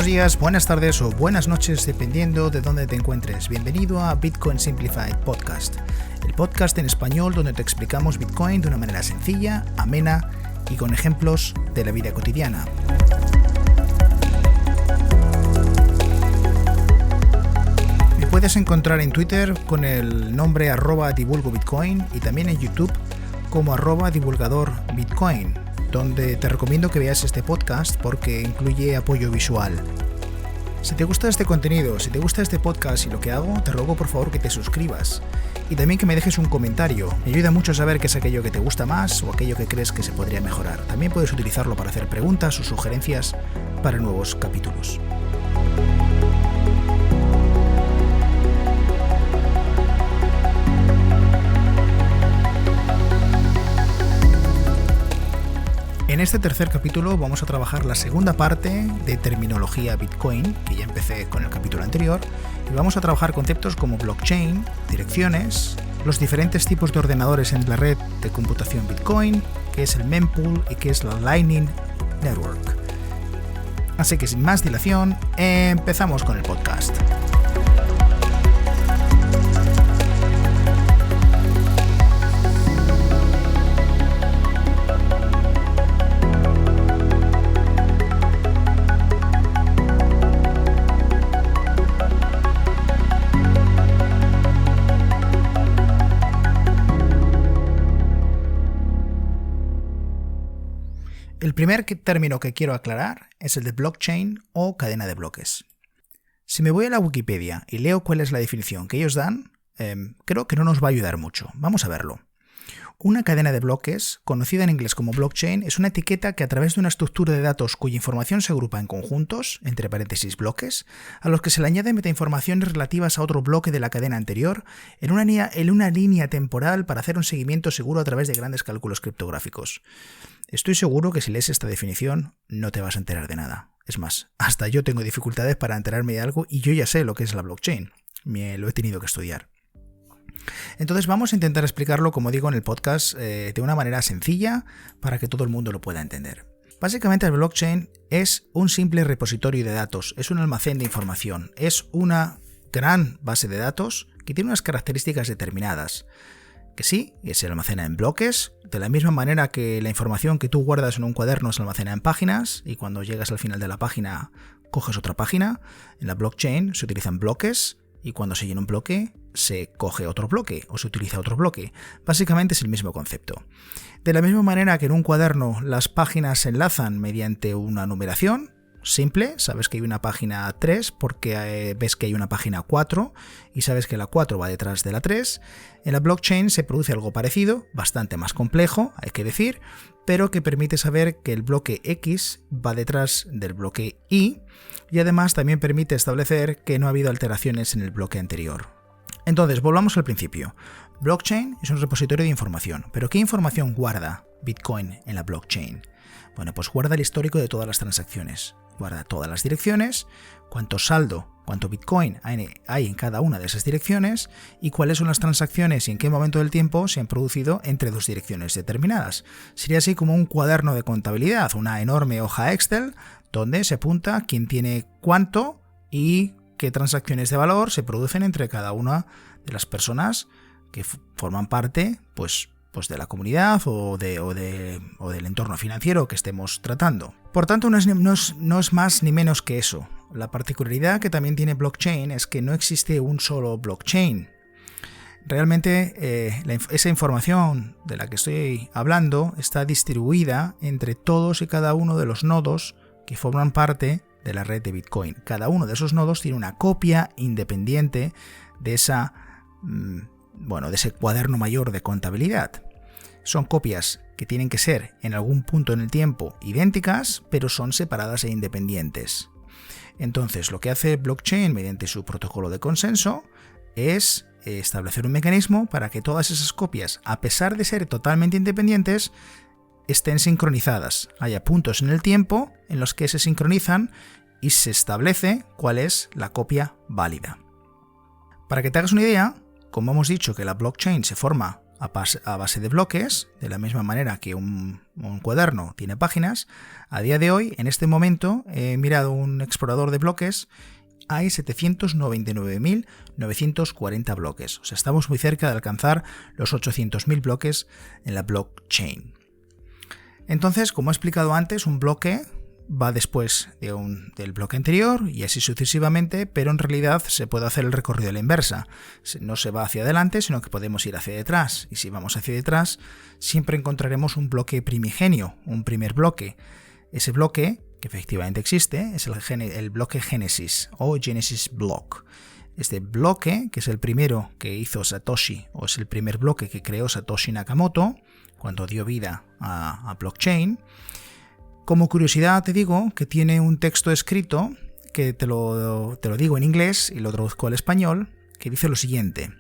Buenos días, buenas tardes o buenas noches dependiendo de dónde te encuentres. Bienvenido a Bitcoin Simplified Podcast, el podcast en español donde te explicamos Bitcoin de una manera sencilla, amena y con ejemplos de la vida cotidiana. Me puedes encontrar en Twitter con el nombre @divulgobitcoin y también en YouTube como @divulgadorbitcoin, donde te recomiendo que veas este podcast porque incluye apoyo visual. Si te gusta este contenido, si te gusta este podcast y lo que hago, te ruego por favor que te suscribas y también que me dejes un comentario. Me ayuda mucho a saber qué es aquello que te gusta más o aquello que crees que se podría mejorar. También puedes utilizarlo para hacer preguntas o sugerencias para nuevos capítulos. En este tercer capítulo vamos a trabajar la segunda parte de terminología Bitcoin, que ya empecé con el capítulo anterior, y vamos a trabajar conceptos como blockchain, direcciones, los diferentes tipos de ordenadores en la red de computación Bitcoin, qué es el mempool y qué es la Lightning Network. Así que sin más dilación, empezamos con el podcast. El primer término que quiero aclarar es el de blockchain o cadena de bloques. Si me voy a la Wikipedia y leo cuál es la definición que ellos dan, creo que no nos va a ayudar mucho. Vamos a verlo. Una cadena de bloques, conocida en inglés como blockchain, es una etiqueta que a través de una estructura de datos cuya información se agrupa en conjuntos, entre paréntesis bloques, a los que se le añaden metainformaciones relativas a otro bloque de la cadena anterior, en una línea temporal para hacer un seguimiento seguro a través de grandes cálculos criptográficos. Estoy seguro que si lees esta definición no te vas a enterar de nada. Es más, hasta yo tengo dificultades para enterarme de algo y yo ya sé lo que es la blockchain. Lo he tenido que estudiar. Entonces vamos a intentar explicarlo, como digo en el podcast, de una manera sencilla para que todo el mundo lo pueda entender. Básicamente el blockchain es un simple repositorio de datos, es un almacén de información, es una gran base de datos que tiene unas características determinadas. Que sí, se almacena en bloques, de la misma manera que la información que tú guardas en un cuaderno se almacena en páginas y cuando llegas al final de la página coges otra página. En la blockchain se utilizan bloques y cuando se llena un bloque se coge otro bloque o se utiliza otro bloque. Básicamente es el mismo concepto. De la misma manera que en un cuaderno las páginas se enlazan mediante una numeración simple, sabes que hay una página 3 porque ves que hay una página 4 y sabes que la 4 va detrás de la 3. En la blockchain se produce algo parecido, bastante más complejo, hay que decir, pero que permite saber que el bloque X va detrás del bloque Y y además también permite establecer que no ha habido alteraciones en el bloque anterior. Entonces, volvamos al principio. Blockchain es un repositorio de información, pero ¿qué información guarda Bitcoin en la blockchain? Bueno, pues guarda el histórico de todas las transacciones, guarda todas las direcciones, cuánto saldo, cuánto Bitcoin hay en cada una de esas direcciones y cuáles son las transacciones y en qué momento del tiempo se han producido entre dos direcciones determinadas. Sería así como un cuaderno de contabilidad, una enorme hoja Excel donde se apunta quién tiene cuánto y qué transacciones de valor se producen entre cada una de las personas que forman parte, pues de la comunidad o del entorno financiero que estemos tratando. Por tanto, no es más ni menos que eso. La particularidad que también tiene blockchain es que no existe un solo blockchain. Realmente esa información de la que estoy hablando está distribuida entre todos y cada uno de los nodos que forman parte de la red de Bitcoin. Cada uno de esos nodos tiene una copia independiente de ese cuaderno mayor de contabilidad. Son copias que tienen que ser en algún punto en el tiempo idénticas, pero son separadas e independientes. Entonces, lo que hace blockchain mediante su protocolo de consenso es establecer un mecanismo para que todas esas copias, a pesar de ser totalmente independientes, estén sincronizadas. Haya puntos en el tiempo en los que se sincronizan y se establece cuál es la copia válida. Para que te hagas una idea, como hemos dicho que la blockchain se forma a base de bloques, de la misma manera que un cuaderno tiene páginas. A día de hoy, en este momento, he mirado un explorador de bloques, hay 799.940 bloques. O sea, estamos muy cerca de alcanzar los 800.000 bloques en la blockchain. Entonces, como he explicado antes, un bloque va después del bloque anterior y así sucesivamente, pero en realidad se puede hacer el recorrido a la inversa. No se va hacia adelante, sino que podemos ir hacia detrás. Y si vamos hacia detrás, siempre encontraremos un bloque primigenio, un primer bloque. Ese bloque, que efectivamente existe, es el bloque Génesis o Genesis Block. Este bloque, que es el primero que hizo Satoshi, o es el primer bloque que creó Satoshi Nakamoto, cuando dio vida a blockchain. Como curiosidad te digo que tiene un texto escrito, que te lo digo en inglés y lo traduzco al español, que dice lo siguiente.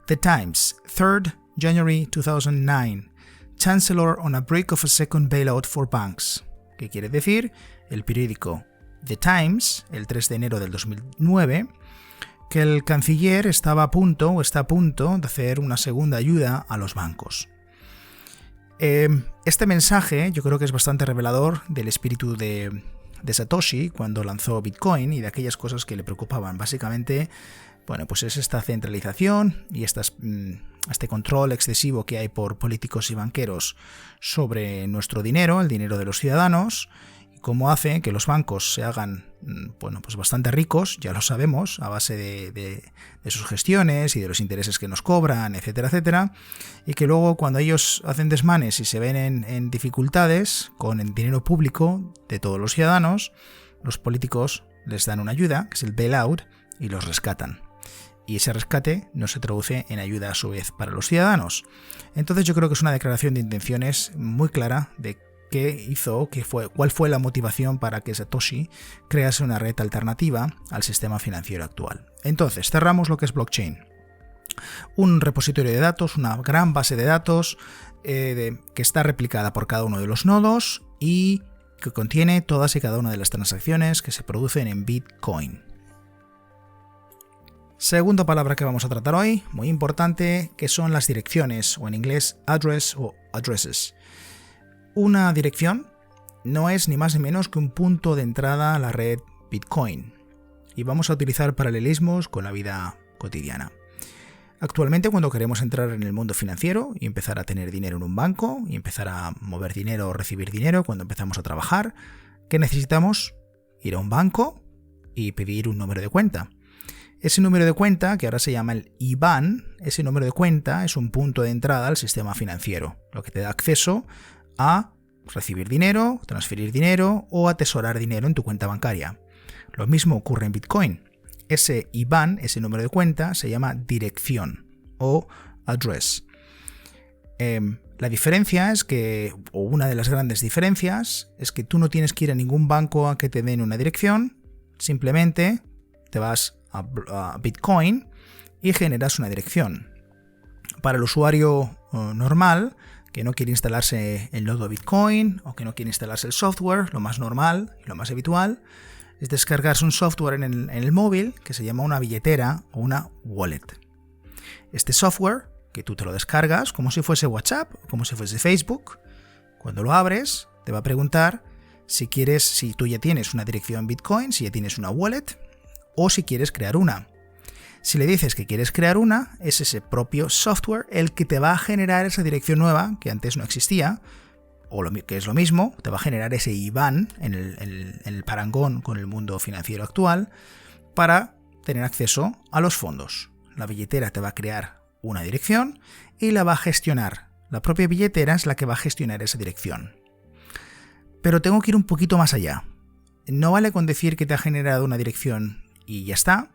The Times, 3rd January 2009. Chancellor on a brink of a second bailout for banks. ¿Qué quiere decir? El periódico The Times, el 3 de enero del 2009, que el canciller está a punto de hacer una segunda ayuda a los bancos. Este mensaje yo creo que es bastante revelador del espíritu de Satoshi cuando lanzó Bitcoin y de aquellas cosas que le preocupaban. Básicamente, bueno, pues es esta centralización y este control excesivo que hay por políticos y banqueros sobre nuestro dinero, el dinero de los ciudadanos, y cómo hace que los bancos se hagan, bueno, pues bastante ricos, ya lo sabemos, a base de sus gestiones y de los intereses que nos cobran, etcétera, etcétera, y que luego cuando ellos hacen desmanes y se ven en dificultades con el dinero público de todos los ciudadanos, los políticos les dan una ayuda, que es el bailout, y los rescatan. Y ese rescate no se traduce en ayuda a su vez para los ciudadanos. Entonces yo creo que es una declaración de intenciones muy clara de cuál fue la motivación para que Satoshi crease una red alternativa al sistema financiero actual. Entonces, cerramos lo que es blockchain. Un repositorio de datos, una gran base de datos que está replicada por cada uno de los nodos y que contiene todas y cada una de las transacciones que se producen en Bitcoin. Segunda palabra que vamos a tratar hoy, muy importante, que son las direcciones, o en inglés address o addresses. Una dirección no es ni más ni menos que un punto de entrada a la red Bitcoin, y vamos a utilizar paralelismos con la vida cotidiana. Actualmente, cuando queremos entrar en el mundo financiero y empezar a tener dinero en un banco y empezar a mover dinero o recibir dinero cuando empezamos a trabajar, ¿qué necesitamos? Ir a un banco y pedir un número de cuenta. Ese número de cuenta, que ahora se llama el IBAN, ese número de cuenta es un punto de entrada al sistema financiero, lo que te da acceso a recibir dinero, transferir dinero o atesorar dinero en tu cuenta bancaria. Lo mismo ocurre en Bitcoin. Ese IBAN, ese número de cuenta, se llama dirección o address. La diferencia es que, o una de las grandes diferencias, es que tú no tienes que ir a ningún banco a que te den una dirección, simplemente te vas a Bitcoin y generas una dirección. Para el usuario normal, que no quiere instalarse el nodo Bitcoin o que no quiere instalarse el software, lo más normal y lo más habitual es descargarse un software en el móvil que se llama una billetera o una wallet. Este software, que tú te lo descargas como si fuese WhatsApp, como si fuese Facebook, cuando lo abres te va a preguntar si tú ya tienes una dirección Bitcoin, si ya tienes una wallet o si quieres crear una. Si le dices que quieres crear una, es ese propio software el que te va a generar esa dirección nueva que antes no existía, o que es lo mismo, te va a generar ese IBAN en el parangón con el mundo financiero actual para tener acceso a los fondos. La billetera te va a crear una dirección y la va a gestionar. La propia billetera es la que va a gestionar esa dirección. Pero tengo que ir un poquito más allá. No vale con decir que te ha generado una dirección y ya está.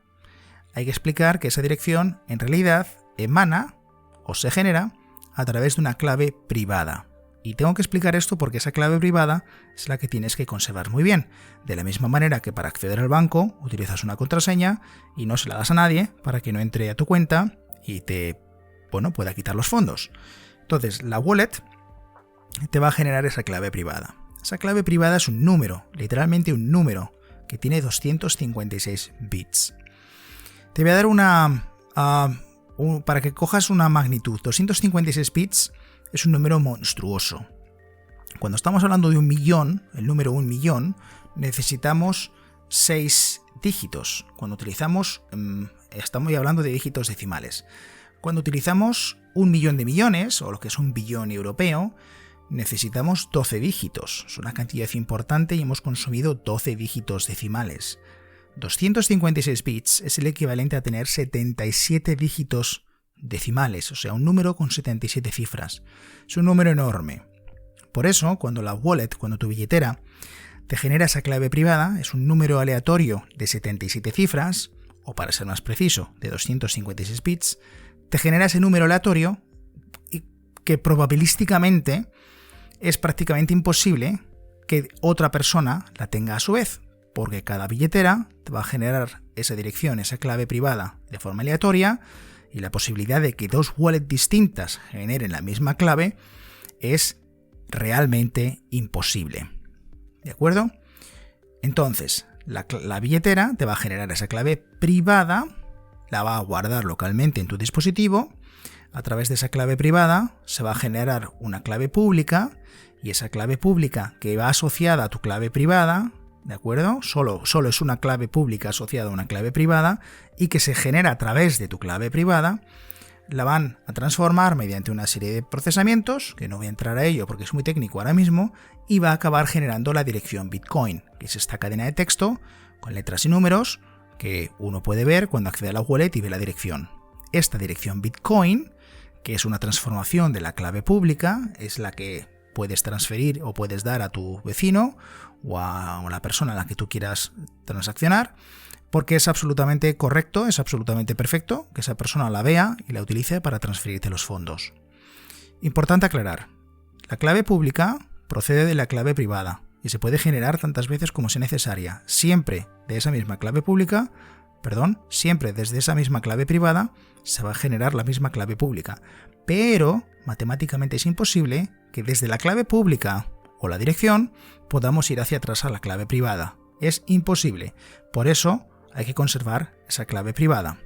Hay que explicar que esa dirección en realidad emana o se genera a través de una clave privada. Y tengo que explicar esto porque esa clave privada es la que tienes que conservar muy bien. De la misma manera que para acceder al banco utilizas una contraseña y no se la das a nadie para que no entre a tu cuenta y pueda quitar los fondos. Entonces, la wallet te va a generar esa clave privada. Esa clave privada es un número, literalmente un número, que tiene 256 bits. Te voy a dar para que cojas una magnitud, 256 bits es un número monstruoso. Cuando estamos hablando de 1 millón, el número 1 millón, necesitamos 6 dígitos. Cuando utilizamos, estamos hablando de dígitos decimales. Cuando utilizamos 1 millón de millones, o lo que es un billón europeo, necesitamos 12 dígitos. Es una cantidad importante y hemos consumido 12 dígitos decimales. 256 bits es el equivalente a tener 77 dígitos decimales, o sea, un número con 77 cifras. Es un número enorme. Por eso, cuando tu billetera te genera esa clave privada, es un número aleatorio de 77 cifras, o para ser más preciso, de 256 bits, te genera ese número aleatorio y que probabilísticamente es prácticamente imposible que otra persona la tenga a su vez, porque cada billetera te va a generar esa dirección, esa clave privada de forma aleatoria, y la posibilidad de que dos wallets distintas generen la misma clave es realmente imposible. ¿De acuerdo? Entonces, la billetera te va a generar esa clave privada, la va a guardar localmente en tu dispositivo. A través de esa clave privada se va a generar una clave pública, y esa clave pública que va asociada a tu clave privada, ¿de acuerdo? Solo es una clave pública asociada a una clave privada y que se genera a través de tu clave privada, la van a transformar mediante una serie de procesamientos, que no voy a entrar a ello porque es muy técnico ahora mismo, y va a acabar generando la dirección Bitcoin, que es esta cadena de texto con letras y números que uno puede ver cuando accede a la wallet y ve la dirección. Esta dirección Bitcoin, que es una transformación de la clave pública, es la que puedes transferir o puedes dar a tu vecino o a la persona a la que tú quieras transaccionar, porque es absolutamente correcto, es absolutamente perfecto que esa persona la vea y la utilice para transferirte los fondos. Importante aclarar, la clave pública procede de la clave privada y se puede generar tantas veces como sea necesaria, siempre desde esa misma clave privada se va a generar la misma clave pública, pero matemáticamente es imposible que desde la clave pública o la dirección podamos ir hacia atrás a la clave privada. Es imposible. Por eso hay que conservar esa clave privada.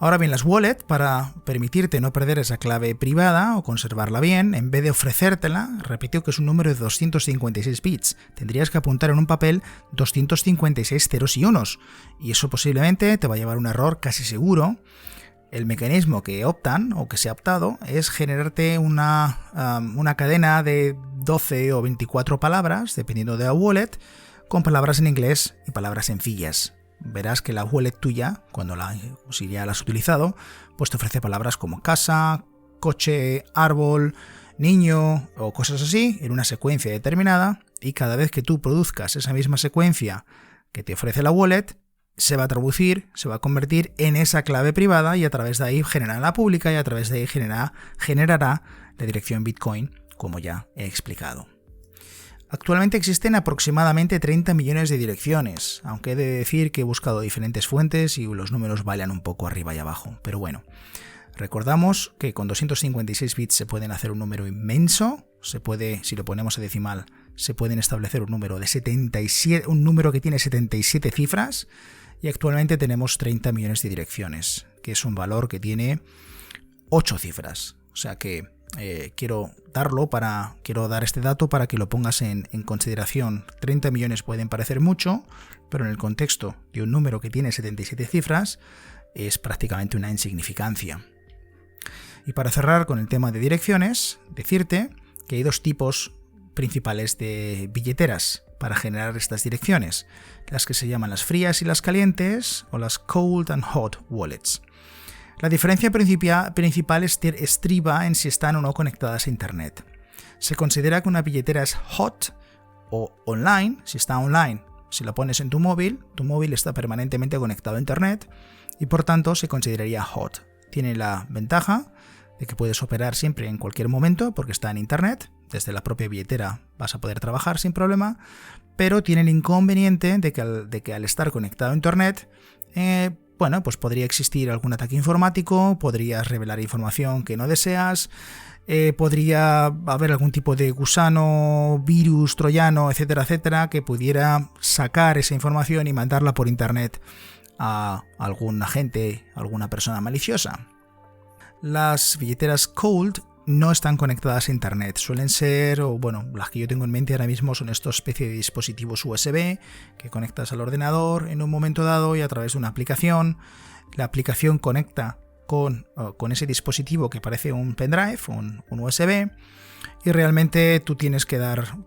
Ahora bien, las wallets, para permitirte no perder esa clave privada o conservarla bien, en vez de ofrecértela, repito que es un número de 256 bits, tendrías que apuntar en un papel 256 ceros y unos, y eso posiblemente te va a llevar a un error casi seguro. El mecanismo que optan o que se ha optado es generarte una cadena de 12 o 24 palabras, dependiendo de la wallet, con palabras en inglés y palabras sencillas. Verás que la wallet tuya, si ya la has utilizado, pues te ofrece palabras como casa, coche, árbol, niño o cosas así en una secuencia determinada, y cada vez que tú produzcas esa misma secuencia que te ofrece la wallet, se va a traducir, se va a convertir en esa clave privada, y a través de ahí generará la pública, y a través de ahí generará la dirección Bitcoin, como ya he explicado. Actualmente existen aproximadamente 30 millones de direcciones, aunque he de decir que he buscado diferentes fuentes y los números bailan un poco arriba y abajo. Pero bueno, recordamos que con 256 bits se pueden hacer un número inmenso, si lo ponemos a decimal, se pueden establecer un número que tiene 77 cifras, y actualmente tenemos 30 millones de direcciones, que es un valor que tiene 8 cifras. O sea que quiero dar este dato para que lo pongas en consideración. 30 millones pueden parecer mucho, pero en el contexto de un número que tiene 77 cifras es prácticamente una insignificancia. Y para cerrar con el tema de direcciones, decirte que hay dos tipos principales de billeteras para generar estas direcciones, las que se llaman las frías y las calientes, o las cold and hot wallets. La diferencia principal estriba en si están o no conectadas a Internet. Se considera que una billetera es hot o online, si está online. Si lo pones en tu móvil está permanentemente conectado a Internet y por tanto se consideraría hot. Tiene la ventaja de que puedes operar siempre en cualquier momento porque está en Internet. Desde la propia billetera vas a poder trabajar sin problema, pero tiene el inconveniente de que al estar conectado a Internet, pues podría existir algún ataque informático, podrías revelar información que no deseas, podría haber algún tipo de gusano, virus, troyano, etcétera, etcétera, que pudiera sacar esa información y mandarla por Internet a algún agente, alguna persona maliciosa. Las billeteras cold no están conectadas a internet, suelen ser, o bueno, las que yo tengo en mente ahora mismo son estos especie de dispositivos USB que conectas al ordenador en un momento dado y a través de una aplicación. La aplicación conecta con ese dispositivo que parece un pendrive, un USB, y realmente tú tienes que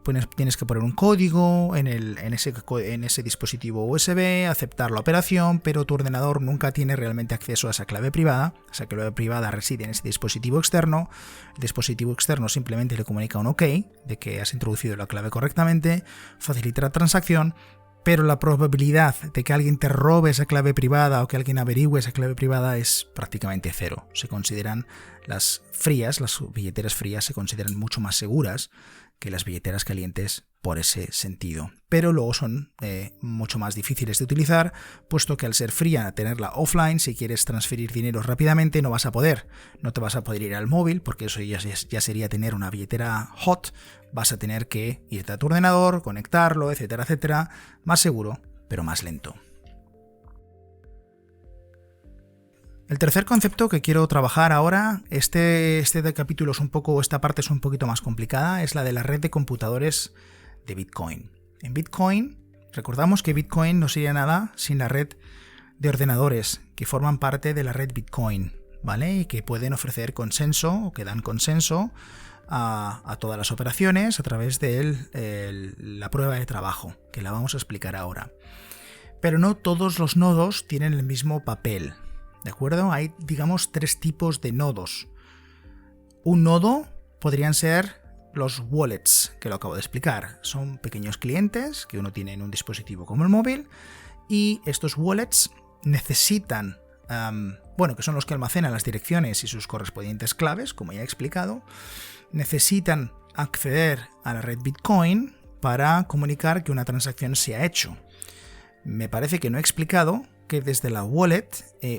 poner un código en ese dispositivo USB, aceptar la operación, pero tu ordenador nunca tiene realmente acceso a esa clave privada. Esa clave privada reside en ese dispositivo externo. El dispositivo externo simplemente le comunica un OK de que has introducido la clave correctamente, facilita la transacción, pero la probabilidad de que alguien te robe esa clave privada o que alguien averigüe esa clave privada es prácticamente cero. Se consideran las billeteras frías se consideran mucho más seguras que las billeteras calientes por ese sentido. Pero luego son mucho más difíciles de utilizar, puesto que al ser fría, tenerla offline, si quieres transferir dinero rápidamente, no vas a poder. No te vas a poder ir al móvil, porque eso ya sería tener una billetera hot. Vas a tener que irte a tu ordenador, conectarlo, etcétera, etcétera. Más seguro, pero más lento. El tercer concepto que quiero trabajar ahora, este capítulo esta parte es un poquito más complicada, es la de la red de computadores de Bitcoin. En Bitcoin, recordamos que Bitcoin no sería nada sin la red de ordenadores que forman parte de la red Bitcoin, ¿vale? Y que pueden ofrecer consenso o que dan consenso a todas las operaciones a través de la prueba de trabajo, que la vamos a explicar ahora. Pero no todos los nodos tienen el mismo papel. ¿De acuerdo? Hay, digamos, tres tipos de nodos. Un nodo podrían ser los wallets, que lo acabo de explicar. Son pequeños clientes que uno tiene en un dispositivo como el móvil, y estos wallets necesitan, que son los que almacenan las direcciones y sus correspondientes claves, como ya he explicado, necesitan acceder a la red Bitcoin para comunicar que una transacción se ha hecho. Me parece que no he explicado que desde la wallet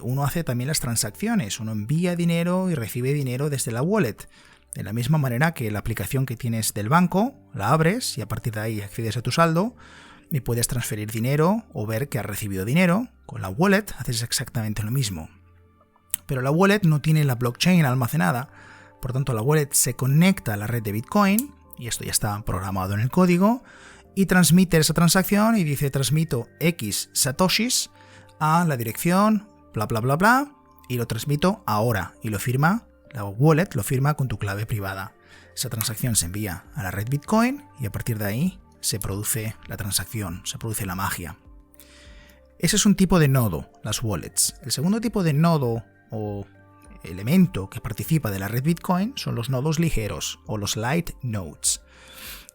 uno hace también las transacciones, uno envía dinero y recibe dinero desde la wallet. De la misma manera que la aplicación que tienes del banco, la abres y a partir de ahí accedes a tu saldo y puedes transferir dinero o ver que has recibido dinero. Con la wallet haces exactamente lo mismo. Pero la wallet no tiene la blockchain almacenada, por tanto la wallet se conecta a la red de Bitcoin, y esto ya está programado en el código, y transmite esa transacción y dice transmito X satoshis a la dirección bla bla bla bla y lo transmito ahora, y lo firma, la wallet lo firma con tu clave privada. Esa transacción se envía a la red Bitcoin y a partir de ahí se produce la transacción, se produce la magia. Ese es un tipo de nodo, las wallets. El segundo tipo de nodo o elemento que participa de la red Bitcoin son los nodos ligeros o los light nodes.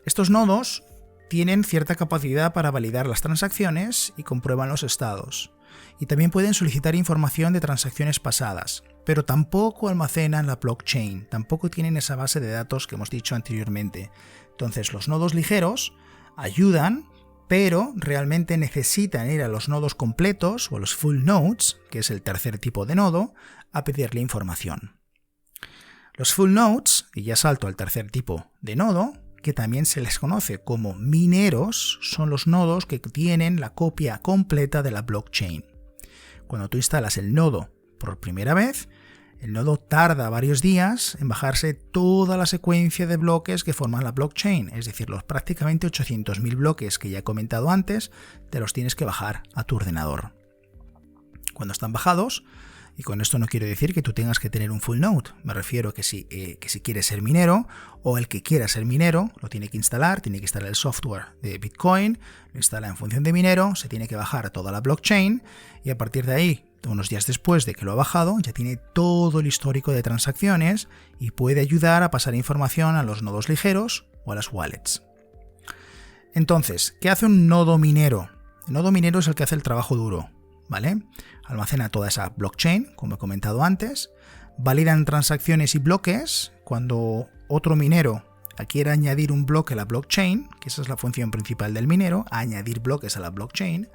Estos nodos tienen cierta capacidad para validar las transacciones y comprueban los estados. Y también pueden solicitar información de transacciones pasadas, pero tampoco almacenan la blockchain, tampoco tienen esa base de datos que hemos dicho anteriormente. Entonces los nodos ligeros ayudan, pero realmente necesitan ir a los nodos completos o los full nodes, que es el tercer tipo de nodo, a pedirle información. Los full nodes, y ya salto al tercer tipo de nodo, que también se les conoce como mineros, son los nodos que tienen la copia completa de la blockchain. Cuando tú instalas el nodo por primera vez, el nodo tarda varios días en bajarse toda la secuencia de bloques que forman la blockchain, es decir, los prácticamente 800.000 bloques que ya he comentado antes, te los tienes que bajar a tu ordenador. Cuando están bajados, y con esto no quiero decir que tú tengas que tener un full node, me refiero que si quieres ser minero, o el que quiera ser minero, lo tiene que instalar el software de Bitcoin, lo instala en función de minero, se tiene que bajar toda la blockchain, y a partir de ahí, unos días después de que lo ha bajado, ya tiene todo el histórico de transacciones y puede ayudar a pasar información a los nodos ligeros o a las wallets. Entonces, ¿qué hace un nodo minero? El nodo minero es el que hace el trabajo duro, ¿vale? Almacena toda esa blockchain, como he comentado antes, validan transacciones y bloques. Cuando otro minero quiere añadir un bloque a la blockchain, que esa es la función principal del minero, añadir bloques a la blockchain,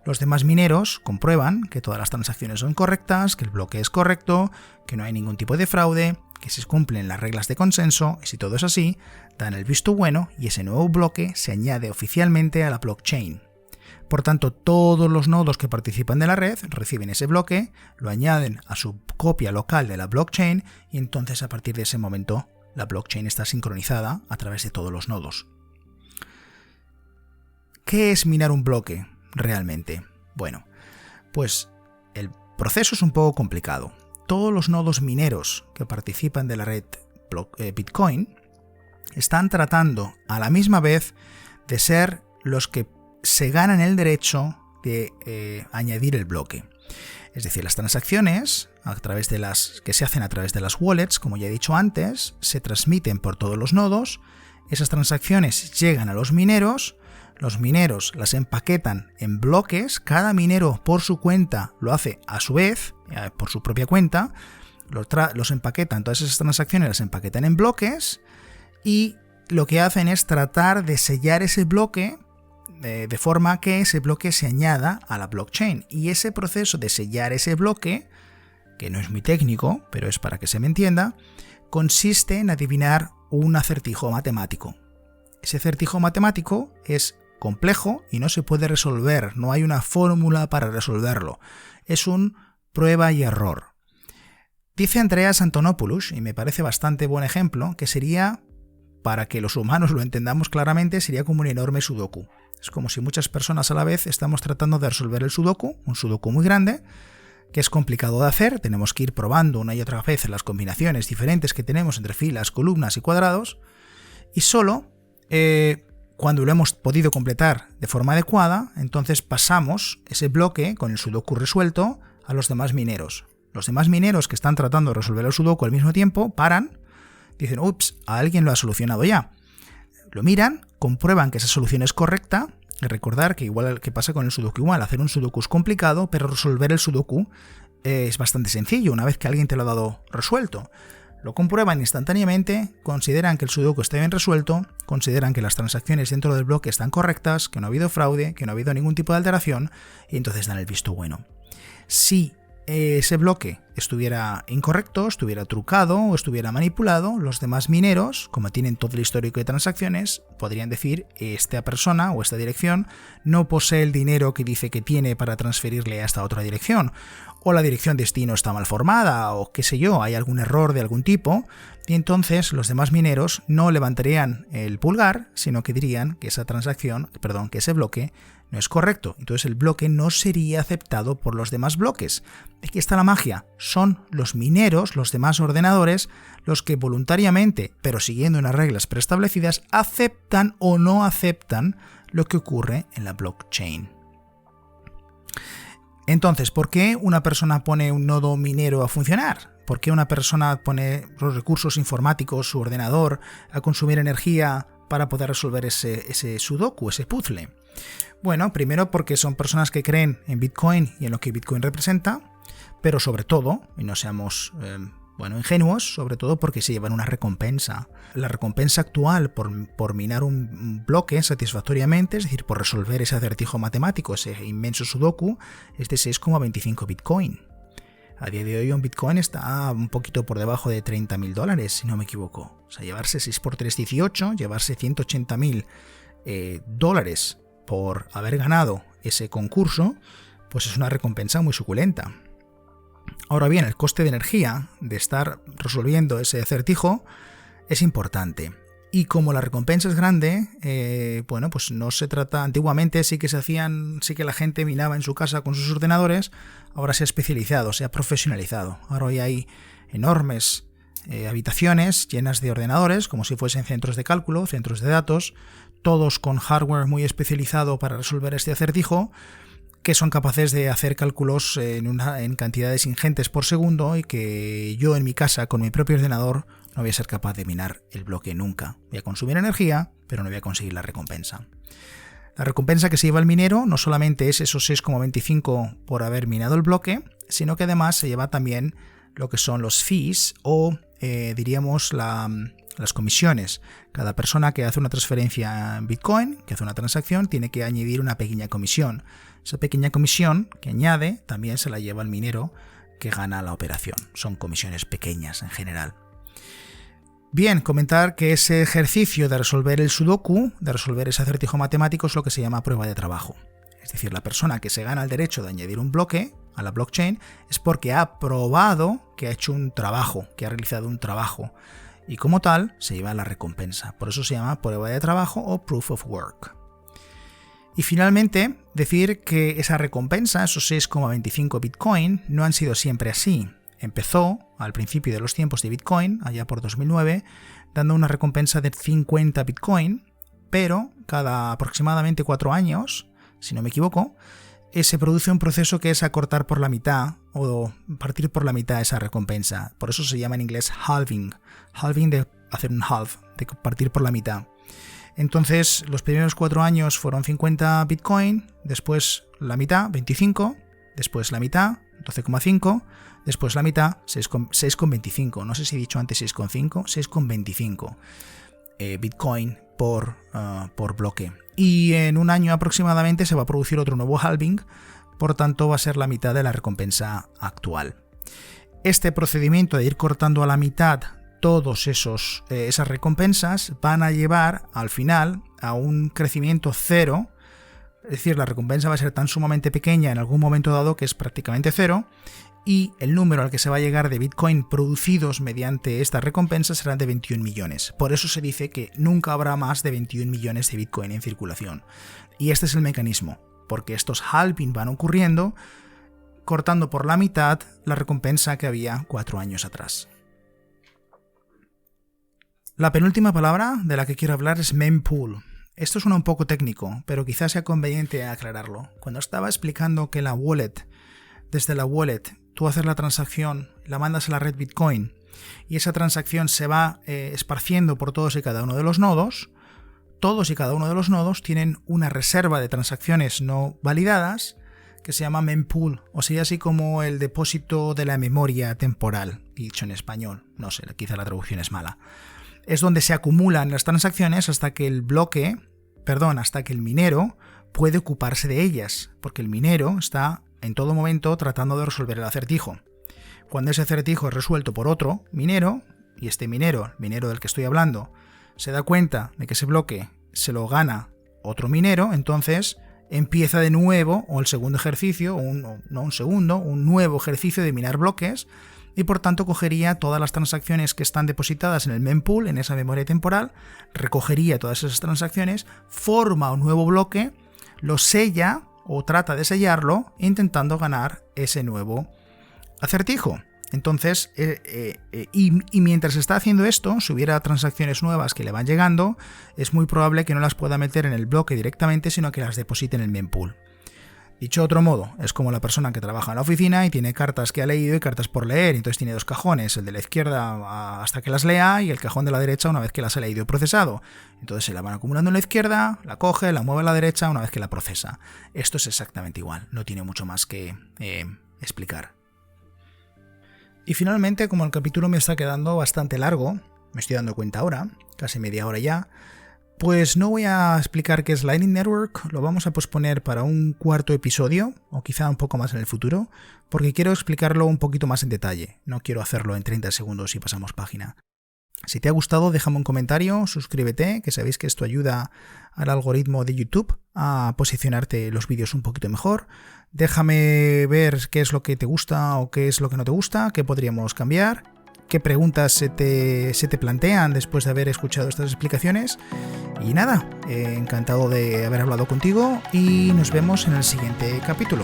los demás mineros comprueban que todas las transacciones son correctas, que el bloque es correcto, que no hay ningún tipo de fraude, que se cumplen las reglas de consenso, y si todo es así, dan el visto bueno y ese nuevo bloque se añade oficialmente a la blockchain. Por tanto, todos los nodos que participan de la red reciben ese bloque, lo añaden a su copia local de la blockchain y entonces a partir de ese momento la blockchain está sincronizada a través de todos los nodos. ¿Qué es minar un bloque realmente? Bueno, pues el proceso es un poco complicado. Todos los nodos mineros que participan de la red Bitcoin están tratando a la misma vez de ser los que se ganan el derecho de añadir el bloque. Es decir, las transacciones que se hacen a través de las wallets, como ya he dicho antes, se transmiten por todos los nodos. Esas transacciones llegan a los mineros las empaquetan en bloques, cada minero por su cuenta lo hace a su vez, por su propia cuenta, los empaquetan, todas esas transacciones las empaquetan en bloques y lo que hacen es tratar de sellar ese bloque de forma que ese bloque se añada a la blockchain. Y ese proceso de sellar ese bloque, que no es muy técnico, pero es para que se me entienda, consiste en adivinar un acertijo matemático. Ese acertijo matemático es complejo y no se puede resolver, no hay una fórmula para resolverlo. Es un prueba y error. Dice Andreas Antonopoulos, y me parece bastante buen ejemplo, que sería, para que los humanos lo entendamos claramente, sería como un enorme sudoku. Es como si muchas personas a la vez estamos tratando de resolver el sudoku, un sudoku muy grande, que es complicado de hacer, tenemos que ir probando una y otra vez las combinaciones diferentes que tenemos entre filas, columnas y cuadrados, y solo cuando lo hemos podido completar de forma adecuada, entonces pasamos ese bloque con el sudoku resuelto a los demás mineros. Los demás mineros que están tratando de resolver el sudoku al mismo tiempo paran, dicen, ups, alguien lo ha solucionado ya. Lo miran, comprueban que esa solución es correcta, y recordar que igual que pasa con el sudoku igual, hacer un sudoku es complicado, pero resolver el sudoku es bastante sencillo una vez que alguien te lo ha dado resuelto. Lo comprueban instantáneamente, consideran que el sudoku está bien resuelto, consideran que las transacciones dentro del bloque están correctas, que no ha habido fraude, que no ha habido ningún tipo de alteración, y entonces dan el visto bueno. Si ese bloque estuviera incorrecto, estuviera trucado o estuviera manipulado, los demás mineros, como tienen todo el histórico de transacciones, podrían decir esta persona o esta dirección no posee el dinero que dice que tiene para transferirle a esta otra dirección, o la dirección destino está mal formada, o qué sé yo, hay algún error de algún tipo, y entonces los demás mineros no levantarían el pulgar, sino que dirían que que ese bloque no es correcto. Entonces el bloque no sería aceptado por los demás bloques. Aquí está la magia. Son los mineros, los demás ordenadores, los que voluntariamente, pero siguiendo unas reglas preestablecidas, aceptan o no aceptan lo que ocurre en la blockchain. Entonces, ¿por qué una persona pone un nodo minero a funcionar? ¿Por qué una persona pone los recursos informáticos, su ordenador, a consumir energía para poder resolver ese sudoku, ese puzzle? Bueno, primero porque son personas que creen en Bitcoin y en lo que Bitcoin representa, pero sobre todo, y no seamos ingenuos, sobre todo porque se llevan una recompensa. La recompensa actual por minar un bloque satisfactoriamente, es decir, por resolver ese acertijo matemático, ese inmenso sudoku, es de 6,25 Bitcoin. A día de hoy un Bitcoin está un poquito por debajo de $30.000, si no me equivoco. O sea, llevarse 6 por 3, 18, llevarse $180.000 por haber ganado ese concurso, pues es una recompensa muy suculenta. Ahora bien, el coste de energía de estar resolviendo ese acertijo es importante. Y como la recompensa es grande, pues no se trata. Antiguamente sí que la gente minaba en su casa con sus ordenadores, ahora se ha especializado, se ha profesionalizado. Ahora hoy hay enormes habitaciones llenas de ordenadores, como si fuesen centros de cálculo, centros de datos, todos con hardware muy especializado para resolver este acertijo, que son capaces de hacer cálculos en cantidades ingentes por segundo y que yo en mi casa con mi propio ordenador no voy a ser capaz de minar el bloque nunca. Voy a consumir energía, pero no voy a conseguir la recompensa. La recompensa que se lleva el minero no solamente es esos 6,25 por haber minado el bloque, sino que además se lleva también lo que son los fees o diríamos las comisiones. Cada persona que hace una transferencia en Bitcoin, que hace una transacción, tiene que añadir una pequeña comisión. Esa pequeña comisión que añade también se la lleva el minero que gana la operación. Son comisiones pequeñas en general. Bien, comentar que ese ejercicio de resolver el sudoku, de resolver ese acertijo matemático, es lo que se llama prueba de trabajo. Es es decir, la persona que se gana el derecho de añadir un bloque a la blockchain, es porque ha probado que ha hecho un trabajo, que ha realizado un trabajo, y como tal se lleva la recompensa. Por eso se llama prueba de trabajo o proof of work. Y finalmente, decir que esa recompensa, esos 6,25 Bitcoin, no han sido siempre así. Empezó al principio de los tiempos de Bitcoin, allá por 2009, dando una recompensa de 50 Bitcoin, pero cada aproximadamente 4 años, si no me equivoco, se produce un proceso que es acortar por la mitad o partir por la mitad esa recompensa. Por eso se llama en inglés halving. Halving de hacer un half, de partir por la mitad. Entonces, los primeros 4 años fueron 50 Bitcoin, después la mitad, 25, después la mitad, 12,5, después la mitad, 6,25. No sé si he dicho antes 6,5, 6,25 Bitcoin por bloque. Y en un año aproximadamente se va a producir otro nuevo halving, por tanto va a ser la mitad de la recompensa actual. Este procedimiento de ir cortando a la mitad todos esas recompensas van a llevar al final a un crecimiento cero, es decir, la recompensa va a ser tan sumamente pequeña en algún momento dado que es prácticamente cero, y el número al que se va a llegar de Bitcoin producidos mediante esta recompensa será de 21 millones. Por eso se dice que nunca habrá más de 21 millones de Bitcoin en circulación. Y este es el mecanismo, porque estos halving van ocurriendo cortando por la mitad la recompensa que había 4 años atrás. La penúltima palabra de la que quiero hablar es mempool. Esto suena un poco técnico, pero quizás sea conveniente aclararlo. Cuando estaba explicando que desde la wallet, tú haces la transacción, la mandas a la red Bitcoin y esa transacción se va esparciendo por todos y cada uno de los nodos, todos y cada uno de los nodos tienen una reserva de transacciones no validadas que se llama mempool, o sea, así como el depósito de la memoria temporal, dicho en español. No sé, quizá la traducción es mala. Es donde se acumulan las transacciones hasta que el minero puede ocuparse de ellas, porque el minero está en todo momento tratando de resolver el acertijo. Cuando ese acertijo es resuelto por otro minero, y este minero, el minero del que estoy hablando, se da cuenta de que ese bloque se lo gana otro minero, entonces empieza de nuevo, o el segundo ejercicio, un nuevo ejercicio de minar bloques, y por tanto cogería todas las transacciones que están depositadas en el mempool, en esa memoria temporal, recogería todas esas transacciones, forma un nuevo bloque, lo sella o trata de sellarlo, intentando ganar ese nuevo acertijo. Entonces, y mientras está haciendo esto, si hubiera transacciones nuevas que le van llegando, es muy probable que no las pueda meter en el bloque directamente, sino que las deposite en el mempool. Dicho de otro modo, es como la persona que trabaja en la oficina y tiene cartas que ha leído y cartas por leer, entonces tiene 2 cajones, el de la izquierda hasta que las lea y el cajón de la derecha una vez que las ha leído y procesado. Entonces se la van acumulando en la izquierda, la coge, la mueve a la derecha una vez que la procesa. Esto es exactamente igual, no tiene mucho más que explicar. Y finalmente, como el capítulo me está quedando bastante largo, me estoy dando cuenta ahora, casi media hora ya, pues no voy a explicar qué es Lightning Network, lo vamos a posponer para un 4.º episodio, o quizá un poco más en el futuro, porque quiero explicarlo un poquito más en detalle, no quiero hacerlo en 30 segundos y pasamos página. Si te ha gustado, déjame un comentario, suscríbete, que sabéis que esto ayuda al algoritmo de YouTube a posicionarte los vídeos un poquito mejor. Déjame ver qué es lo que te gusta o qué es lo que no te gusta, qué podríamos cambiar, qué preguntas se te plantean después de haber escuchado estas explicaciones. Y nada, encantado de haber hablado contigo y nos vemos en el siguiente capítulo.